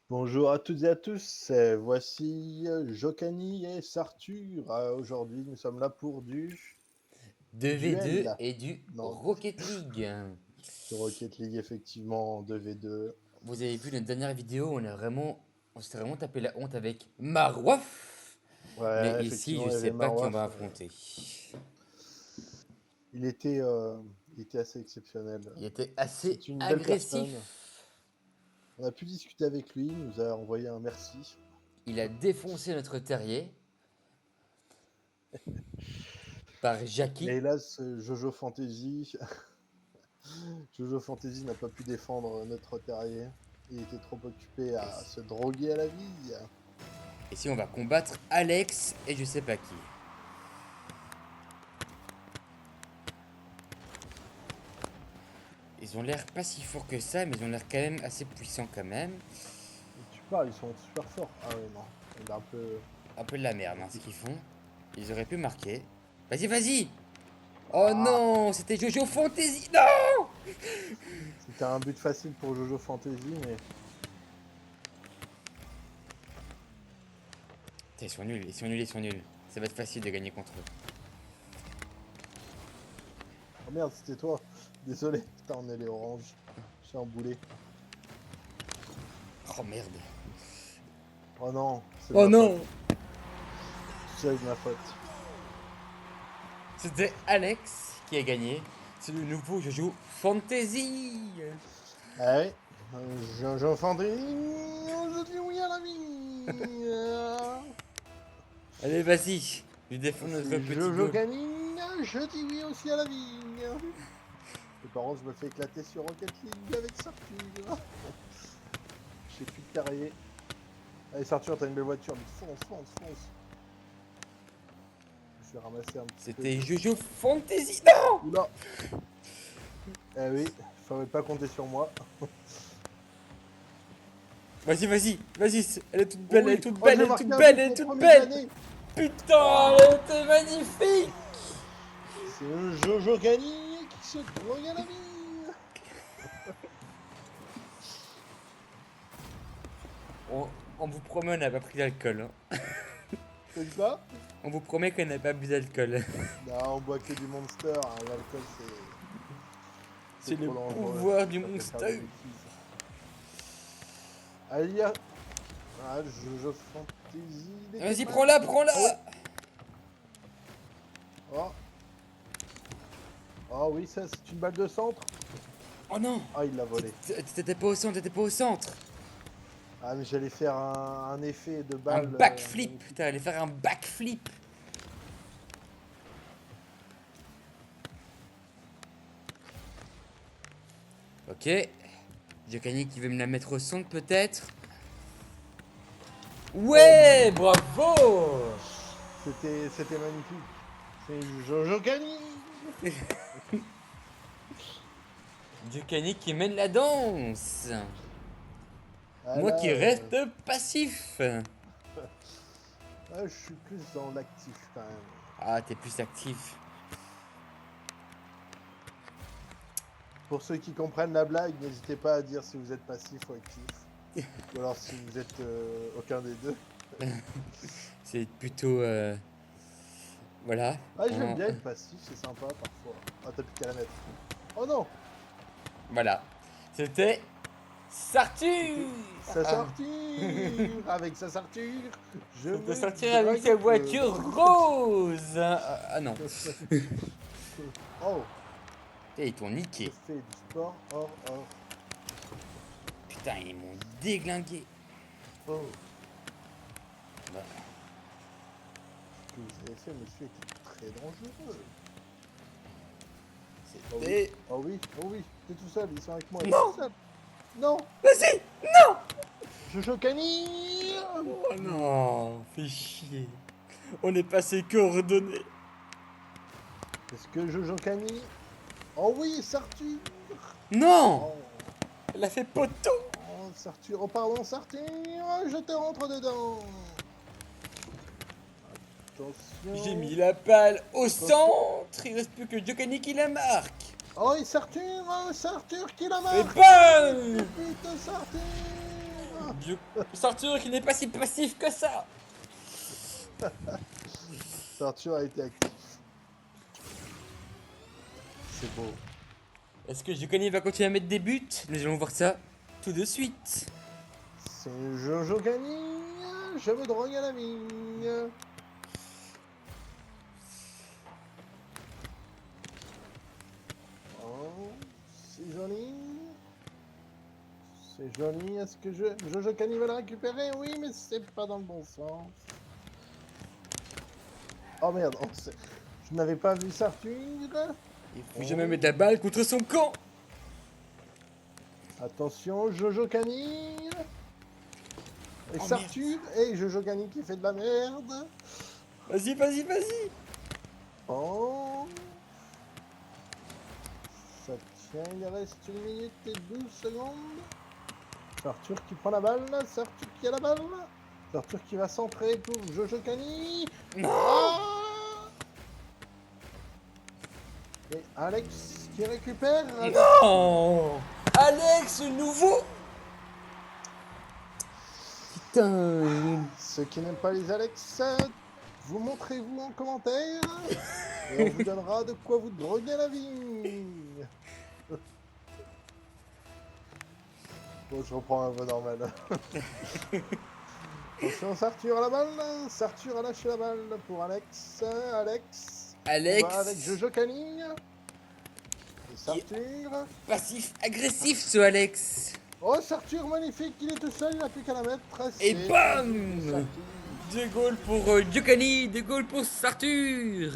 Bonjour à toutes et à tous, voici Jokani et Sartur. Aujourd'hui, nous sommes là pour du 2v2 duel. et du Non, Rocket League. du Rocket League, effectivement, en 2v2. Vous avez vu notre dernière vidéo, on s'était vraiment tapé la honte avec Marwaf. Mais Ouais, ici, je effectivement, il y sais avait pas qui on va Marwaf. affronter. Il était, euh, il était assez exceptionnel. Il était assez C'est une belle personne. agressif. On a pu discuter avec lui, il nous a envoyé un merci. Il a défoncé notre terrier par Mais Jackie. hélas, Jojo Fantasy n'a pas pu défendre notre terrier. Il était trop occupé à se droguer à la vie. Ici, on va combattre Alex et je sais pas qui. Ils ont l'air pas si forts que ça, mais ils ont l'air quand même assez puissants quand même. Tu parles, ils sont super forts. Ah ouais, non. Il est un peu. Un peu de la merde, hein, ce qu'ils font. Ils auraient pu marquer. Vas-y, vas-y. Oh Ah, non, c'était Jojo Fantasy. Non. c'était un but facile pour Jojo Fantasy, mais. Putain, ils sont nuls, ils sont nuls, ils sont nuls. Ça va être facile de gagner contre eux. Oh merde, c'était toi. Désolé. Putain, on est les oranges. Je suis emboulé. Oh merde. Oh non, c'est de Oh ma faute. non. C'est de ma faute. C'était Alex qui a gagné. C'est le nouveau Jojo Fantasy. Ah ouais. Jojo Fantasy. Je dis oui à la vie. Allez, vas-y. Je défends notre C'est petit Jojo goal. Canine. Je dis oui aussi à la vie. Et par contre, je me fais éclater sur Rocket League avec Sartur. Je sais plus de carrier. Allez, Sartur, t'as une belle voiture, mais fonce, fonce, fonce. Je vais ramasser un petit peu C'était de. Jojo Fantasy. Non. Oula. Eh oui, fallait pas compter sur moi. Vas-y, vas-y, vas-y. Elle est toute Oh belle, elle est oui, toute oh belle, j'ai elle est marqué toute un belle, but, elle est mon toute premier de belle. l'année. Putain, Oh, elle était magnifique. c'est le Jojo Gani qui se drogue à la vie. On, on vous promet, on n'a pas pris d'alcool. Hein. T'as dit quoi? On vous promet qu'on n'a pas bu d'alcool. Non, on boit que du Monster, hein. L'alcool c'est C'est le trop dangereux. pouvoir du Ça fait faire des monster. bêtises. Allez, ah, Jojo Fantasy, il était Vas-y, pas. prends-la, Oh oui. prends-la. Oh, oh oui, ça c'est une balle de centre. Oh non. Ah, il l'a volé. T'étais pas au centre, t'étais pas au centre. Ah, mais j'allais faire un effet de Un balle backflip. magnifique. T'es allé faire un backflip. Ok. Giocani qui veut me la mettre au centre peut-être. Oh, Ouais, bravo. c'était magnifique. C'est Jojo Gani. Giocani qui mène la danse. Ah Moi là, qui reste passif. je suis plus dans l'actif quand même. Ah, t'es plus actif. Pour ceux qui comprennent la blague, n'hésitez pas à dire si vous êtes passif ou actif. Ou alors si vous êtes aucun des deux. C'est plutôt... voilà. Ah, j'aime bien être passif, c'est sympa parfois. Ah, t'as plus qu'à la mettre. Oh non, Voilà. C'était Sartu. c'était sa sortie. Avec sa sortie, je C'était me sortir avec drague sa un peu. voiture rose. Non. Oh, Et ils t'ont je niqué. fais du sport hors. Putain, ils m'ont déglingué. Oh, Bah, ce que vous avez fait, monsieur, était très dangereux. Oh oui, c'était... oh oui, oh oui, t'es tout seul, ils sont avec moi, t'es Non. tout seul. Non, Vas-y. Non. Jojo Cani. Oh non. Fais chier. On est passé coordonnées. Est-ce que Jojo Cani? Oh oui, Sartur. Non. Oh, Elle a fait poteau. oh Sartur, oh pardon, Sartur, je te rentre dedans. J'ai mis Attention. la balle au Attention. centre. Il reste plus que Giocani qui la marque. Oh, et Sartur qui la Et marque. bam. Le but de Sartur. Arthur qui n'est pas si passif que ça. Arthur a été actif. C'est beau. Est-ce que Giovanni va continuer à mettre des buts? Nous allons voir ça tout de suite. C'est Jojo Canning, je me drogue à la vigne. Oh, c'est joli. C'est joli. Est-ce que Jojo Canning va la récupérer? Oui, mais c'est pas dans le bon sens. Oh merde, je n'avais pas vu ça Arthur. Il faut jamais mettre la balle contre son camp. Attention, Jojo Canning. Et Oh, Sartur, et Jojo Canning qui fait de la merde. Vas-y, vas-y, vas-y. Oh. Ça tient, il reste 1 minute et 12 secondes. Sartur qui prend la balle, Sartur qui a la balle. Sartur qui va centrer pour Jojo Canning. Non. Ah. Et Alex qui récupère. Non. Alex, le nouveau. Putain. Ceux qui n'aiment pas les Alex, vous montrez-vous en commentaire et on vous donnera de quoi vous droguer la vie. Bon, je reprends un voix normal. Attention, Sartur à la balle. Sartur a lâché la balle pour Alex. Alex. On va avec Jojo Canning. Et Sartur. Passif, agressif ce Alex. Oh, Sartur, magnifique, il est tout seul, il n'a plus qu'à la mettre. Et C'est bam. Sartur. 2 goals pour Giovanni, 2 goals pour Sartur.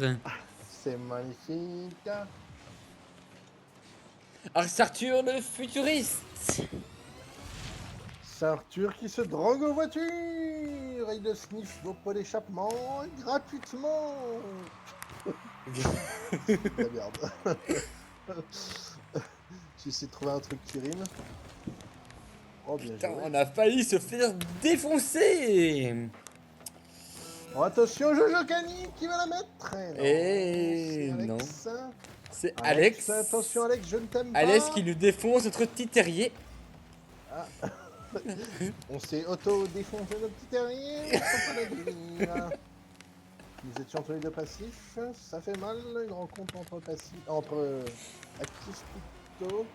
C'est magnifique. Arthur le futuriste. Sartur qui se drogue aux voitures. Il le sniffe vos pots d'échappement gratuitement. C'est de la merde. J'essaie de trouver un truc qui rime. Oh, bien Putain, joué. on a failli se faire défoncer. Oh, attention, Jojo Canning qui va la mettre. Eh, Non, non. c'est Alex. C'est Alex. Attention, Alex, je ne t'aime pas. Alex qui nous défonce notre petit terrier. On s'est auto-défoncé notre petit terrier. Faut pas le dire. Nous étions tous les deux passifs. Ça fait mal, une rencontre entre passifs, entre actifs plutôt.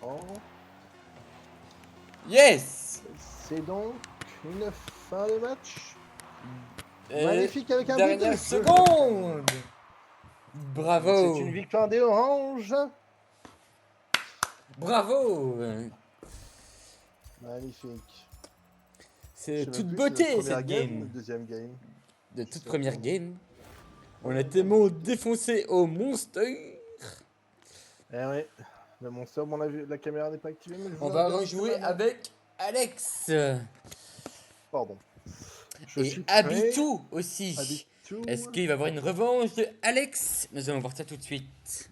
Oh. Yes. C'est donc une fin de match. Et Magnifique avec un but de dernière jeu. seconde. Bravo. C'est une victoire des Oranges. Bravo. Magnifique. C'est Je sais toute même plus beauté si c'est la cette première game. ou le deuxième game. De toute première game. On a tellement défoncé au monster. Eh ouais. Le monster, bon, la caméra n'est pas activée. Mais je vous On la va redonne rejouer maintenant. avec Alex. Pardon. Je Et suis prêt. Abitou aussi. Abitou. Est-ce qu'il va y avoir une revanche de Alex? Nous allons voir ça tout de suite.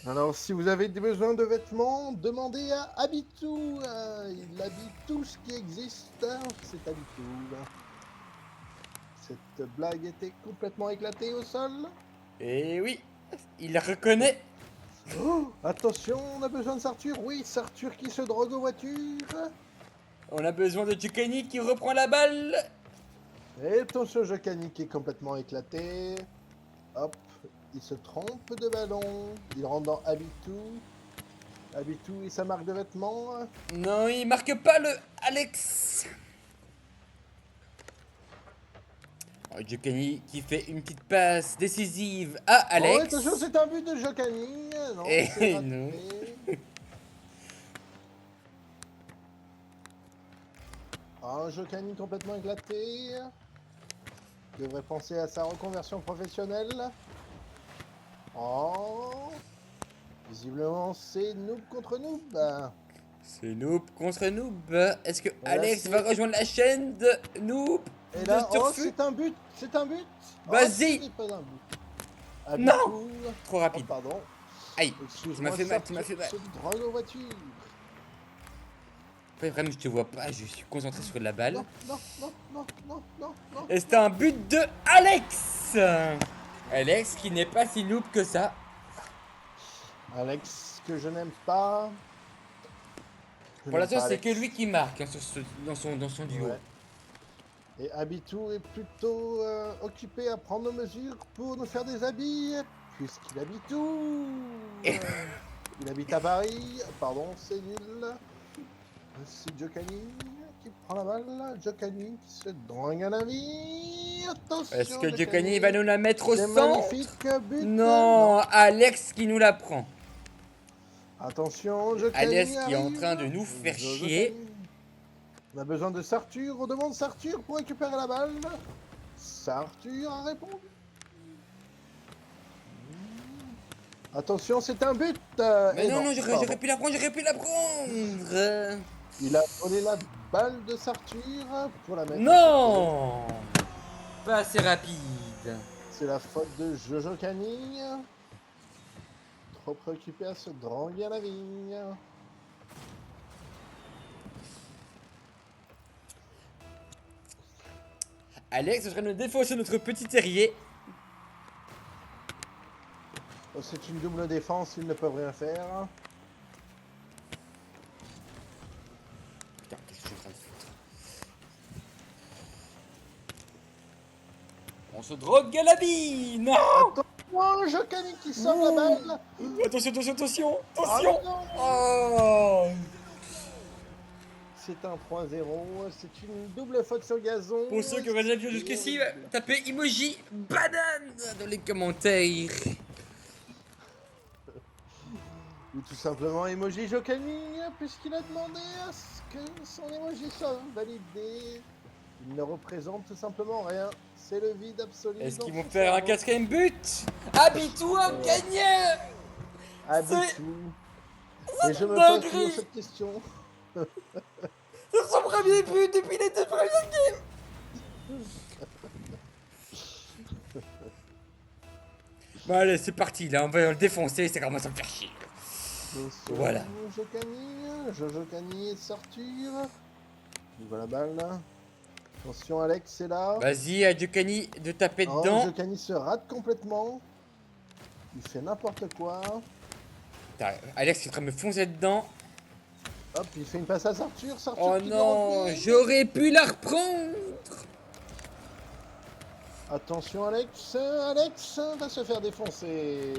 Alors, si vous avez besoin de vêtements, demandez à Abitou. Il habille tout ce qui existe. C'est Abitou. Cette blague était complètement éclatée au sol. Et oui, il la reconnaît. Oh, attention, on a besoin de Sartur. Oui, Sartur qui se drogue aux voitures. On a besoin de Giovanni qui reprend la balle. Et attention, Jocani qui est complètement éclaté. Hop, il se trompe de ballon. Il rentre dans Abitou. Abitou et sa marque de vêtements. Non, il marque pas le Alex. Oh, Giovanni qui fait une petite passe décisive à Alex. Oh, attention, c'est un but de Jocani. Non, Eh c'est raté. non. Ah, Jocani complètement éclaté. Devrait penser à sa reconversion professionnelle. Oh. Visiblement, c'est noob contre noob. C'est noob contre noob. Est-ce que là, Alex c'est- va rejoindre la chaîne de noob? Et de là, oh, Turfu? c'est un but. C'est un but. Vas-y. Oh, ce n'est pas un but. Non. Abitou. Trop Oh, rapide. pardon. Aïe, Excuse-moi, tu m'as fait mal, tu m'as Sartur fait mal. se drogue aux voitures. Après, vraiment, je te vois pas, je suis concentré sur la balle. Non, non, non, non, non, non, non. Et c'est un but de Alex. Alex qui n'est pas si noob que ça. Alex, que je n'aime pas. Je Pour n'aime l'instant, pas c'est que Alex. lui qui marque hein, dans son duo. Ouais. Et Abitou est plutôt occupé à prendre nos mesures pour nous faire des habits, puisqu'il habite où Il habite à Paris. Pardon, c'est nul. C'est Jokani qui prend la balle. Jokani qui se drogue à la vie. Est-ce Attention, que Giocani va Jokani. nous la mettre au C'est centre? magnifique, but. Non. Non, Alex qui nous la prend. Attention, Jokani Alex qui est en arrive. train de nous faire chier. Jokani. On a besoin de Sartur. On demande Sartur pour récupérer la balle. Sartur a répondu. Attention, c'est un but. Mais Et non, non, non, pardon. j'aurais pu la prendre, j'aurais pu la prendre. Il a volé la balle de Sartur pour la mettre. Non, pas assez rapide. C'est la faute de Jojo Canning. Trop préoccupé à se dranguer à la vigne. Alex est en train de défoncer notre petit terrier. Oh, c'est une double défense, ils ne peuvent rien faire. Putain, qu'est-ce que je suis en train de foutre? On se drogue à la bille. Non. Attention, Jojo Canning qui sauve la balle. Attention, attention, attention, Ah attention. non, Oh. c'est un 3-0, c'est une double faute sur gazon. Pour ceux qui auraient déjà vu jusqu'ici, tapez emoji banane dans les commentaires. Ou tout simplement emoji Jokani, puisqu'il a demandé à ce que son emoji soit validé. Il ne représente tout simplement rien. C'est le vide absolu. Est-ce dans qu'ils vont son faire un cerveau. quatrième but? Habitou à gagner. Habitou. Et je me dinguerie. pose toujours cette question. C'est son premier but depuis les deux premières games. Bon allez, c'est parti, là on va le défoncer, c'est commence à me faire chier. Voilà. Jojo Cani et Sartur. Il voit la balle là. Attention, Alex est là. Vas-y, à Giocani de taper Oh, dedans. Jokani se rate complètement. Il fait n'importe quoi. Putain, Alex est en train de me foncer dedans. Hop, il fait une passe à Sartur. Sartur Oh qui non, déroule. j'aurais pu la reprendre. Attention, Alex. Alex va se faire défoncer.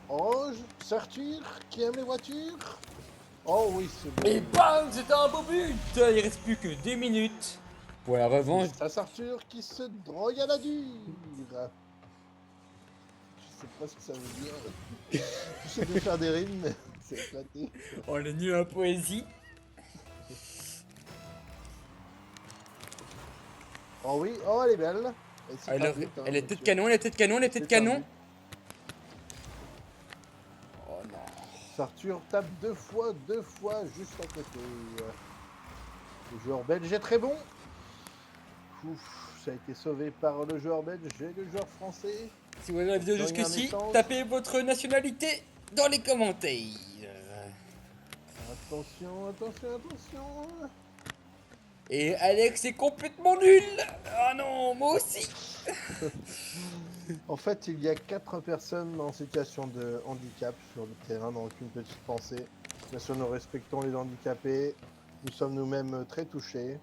Oh, Sartur qui aime les voitures. Oh oui, c'est bon. Et bam, c'était un beau but. Il reste plus que 2 minutes pour la revanche. C'est Sartur qui se drogue à la dure. Je sais pas ce que ça veut dire. Je sais de faire des rimes, mais c'est éclaté. On est nul en poésie. Oh oui, oh elle est belle. Et c'est Alors, pas but, hein, elle est tête monsieur. canon, elle est tête canon, elle est tête C'est un canon. but. Oh non. Sartur tape deux fois juste à côté. Le joueur belge est très bon. Ouf, ça a été sauvé par le joueur belge et le joueur français. Si vous avez la vidéo Dans jusqu'ici, un échange. tapez votre nationalité dans les commentaires. Attention, attention, attention. Et Alex est complètement nul. Ah non, moi aussi. En fait, il y a 4 personnes en situation de handicap sur le terrain, donc une petite pensée. Bien sûr, nous respectons les handicapés. Nous sommes nous-mêmes très touchés.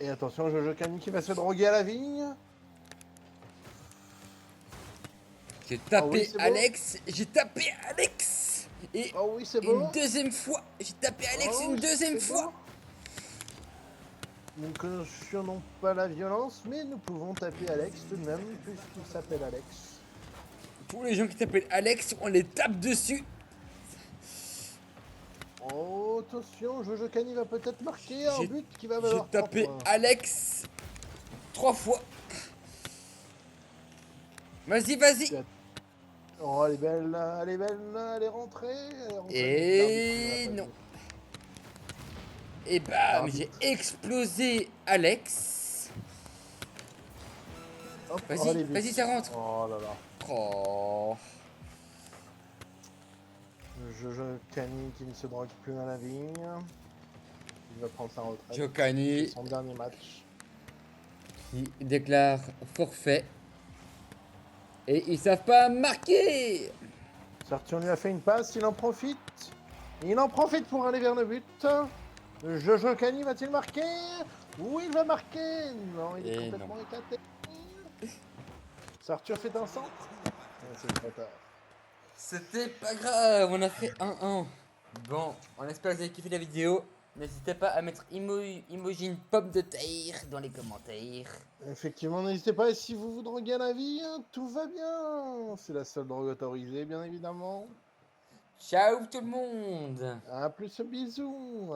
Et attention, Jojo Cani qui va se droguer à la vigne. J'ai tapé oui, c'est bon. Alex, j'ai tapé Alex. Et Oh oui, c'est une beau. deuxième fois, j'ai tapé Alex Oh, une deuxième c'est fois. beau. Nous ne cautionnons pas la violence, mais nous pouvons taper Alex tout de même, puisqu'il s'appelle Alex. Tous les gens qui t'appellent Alex, on les tape dessus. Oh, attention, Jojo Cani va peut-être marquer un J'ai- but qui va J'ai valoir 3 tapé points. Alex 3 fois. Vas-y, vas-y. Oh, elle est belle, elle est belle, elle est rentrée. Et non. Et bam, j'ai Arbitre. explosé Alex. Hop, Vas-y, oh, les buts. vas-y, ça rentre. Oh là là. Oh. Jojo Cani qui ne se drogue plus dans la vigne. Il va prendre sa retraite. C'est Giocani son dernier match. qui déclare forfait. Et ils savent pas marquer. Sartion lui a fait une passe, il en profite. Il en profite pour aller vers le but. Jojo Kani va-t-il marquer? Oui, il va marquer. Non, il est Et complètement éclaté. Sartur fait un centre. Ah, c'est trop tard. c'était pas grave, on a fait 1-1. Bon, on espère que vous avez kiffé la vidéo. N'hésitez pas à mettre emoji une pomme de terre dans les commentaires. Effectivement, n'hésitez pas, et si vous vous droguez à la vie, hein, tout va bien. C'est la seule drogue autorisée, bien évidemment. Ciao tout le monde. À plus, bisous.